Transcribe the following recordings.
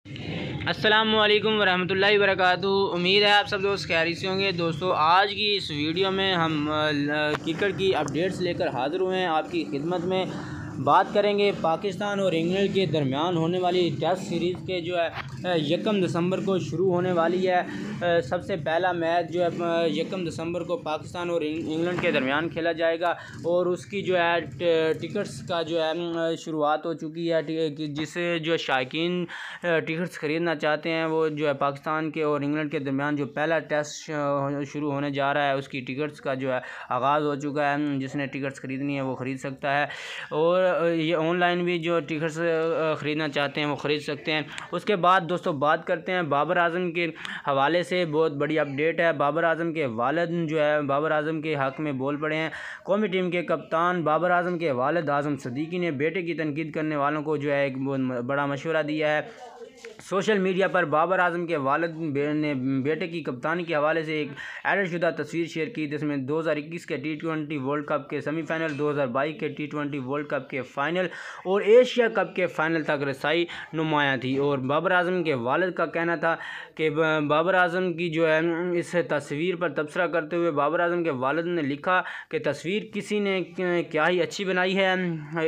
السلام علیکم ورحمۃ اللہ وبرکاتہ۔ امید ہے آپ سب دوست خیریت سے ہوں گے۔ دوستو آج کی اس ویڈیو میں ہم کرکٹ کی اپڈیٹس لے کر حاضر ہوئے ہیں آپ کی خدمت میں۔ بات کریں گے پاکستان اور انگلینڈ کے درمیان ہونے والی ٹیسٹ سیریز کے جو ہے 1 دسمبر کو شروع ہونے والی ہے۔ سب سے پہلا میچ جو ہے 1 دسمبر کو پاکستان اور انگلینڈ کے درمیان کھیلا جائے گا، اور اس کی جو ہے ٹکٹس کا جو ہے شروعات ہو چکی ہے، جسے جو شائقین ٹکٹس خریدنا چاہتے ہیں وہ جو ہے پاکستان کے اور انگلینڈ کے درمیان جو پہلا ٹیسٹ شروع ہونے جا رہا ہے اس کی ٹکٹس کا جو ہے آغاز ہو چکا ہے۔ جس نے ٹکٹس خریدنی ہے وہ خرید سکتا ہے، اور یہ آن لائن بھی جو ٹکٹس خریدنا چاہتے ہیں وہ خرید سکتے ہیں۔ اس کے بعد دوستو بات کرتے ہیں بابر اعظم کے حوالے سے۔ بہت بڑی اپڈیٹ ہے، بابر اعظم کے والد جو ہے بابر اعظم کے حق میں بول پڑے ہیں۔ قومی ٹیم کے کپتان بابر اعظم کے والد اعظم صدیقی نے بیٹے کی تنقید کرنے والوں کو جو ہے ایک بہت بڑا مشورہ دیا ہے۔ سوشل میڈیا پر بابر اعظم کے والد نے بیٹے کی کپتانی کے حوالے سے ایک ایڈٹ شدہ تصویر شیئر کی، جس میں 2021 کے T20 ورلڈ کپ کے سیمی فائنل، 2022 کے T20 ورلڈ کپ کے فائنل اور ایشیا کپ کے فائنل تک رسائی نمایاں تھی۔ اور بابر اعظم کے والد کا کہنا تھا کہ بابر اعظم کی جو ہے اس تصویر پر تبصرہ کرتے ہوئے بابر اعظم کے والد نے لکھا کہ تصویر کسی نے کیا ہی اچھی بنائی ہے۔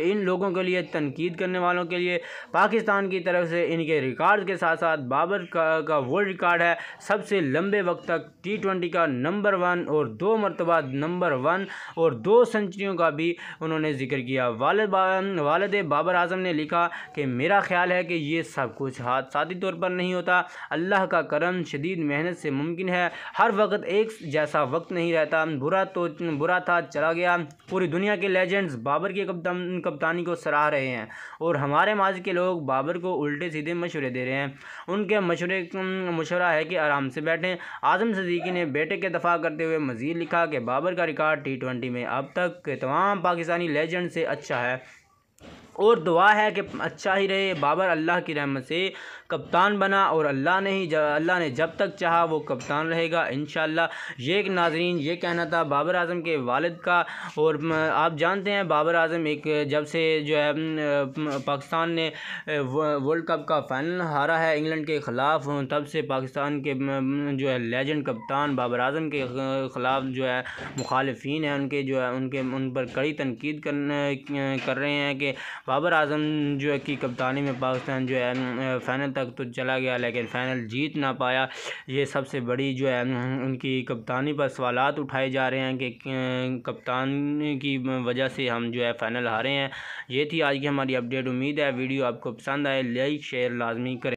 ان لوگوں کے لیے، تنقید کرنے والوں کے لیے پاکستان کی طرف سے ان کے ریکارڈ کے ساتھ ساتھ بابر کا ورلڈ ریکارڈ ہے سب سے لمبے وقت تک T20 کا نمبر 1 اور 2 مرتبہ نمبر 1 اور 2 سنچریوں کا بھی انہوں نے ذکر کیا۔ والد بابر اعظم نے لکھا کہ میرا خیال ہے کہ یہ سب کچھ ذاتی طور پر نہیں ہوتا، اللہ کا کرم شدید محنت سے ممکن ہے۔ ہر وقت ایک جیسا وقت نہیں رہتا، برا تھا چلا گیا۔ پوری دنیا کے لیجنڈز بابر کی کپتانی کو سراہ رہے ہیں، اور ہمارے ماضی کے لوگ بابر کو الٹے سیدھے مشورے دے رہے ہیں۔ ان کے مشورہ ہے کہ آرام سے بیٹھیں۔ اعظم صدیقی نے بیٹے کے دفاع کرتے ہوئے مزید لکھا کہ بابر کا ریکارڈ T20 میں اب تک کے تمام پاکستانی لیجنڈ سے اچھا ہے، اور دعا ہے کہ اچھا ہی رہے۔ بابر اللہ کی رحمت سے کپتان بنا، اور اللہ نے جب تک چاہا وہ کپتان رہے گا انشاءاللہ۔ یہ ناظرین یہ کہنا تھا بابر اعظم کے والد کا۔ اور آپ جانتے ہیں بابر اعظم جب سے جو ہے پاکستان نے ورلڈ کپ کا فائنل ہارا ہے انگلینڈ کے خلاف، تب سے پاکستان کے جو ہے لیجنڈ کپتان بابر اعظم کے خلاف جو ہے مخالفین ہیں ان پر کڑی تنقید کر رہے ہیں کہ بابر اعظم جو ہے کی کپتانی میں پاکستان جو ہے فائنل تک تو چلا گیا لیکن فائنل جیت نہ پایا۔ یہ سب سے بڑی جو ہے ان کی کپتانی پر سوالات اٹھائے جا رہے ہیں کہ کپتان کی وجہ سے ہم جو ہے فائنل ہارے ہیں۔ یہ تھی آج کی ہماری اپڈیٹ۔ امید ہے ویڈیو آپ کو پسند آئے، لائک شیئر لازمی کریں۔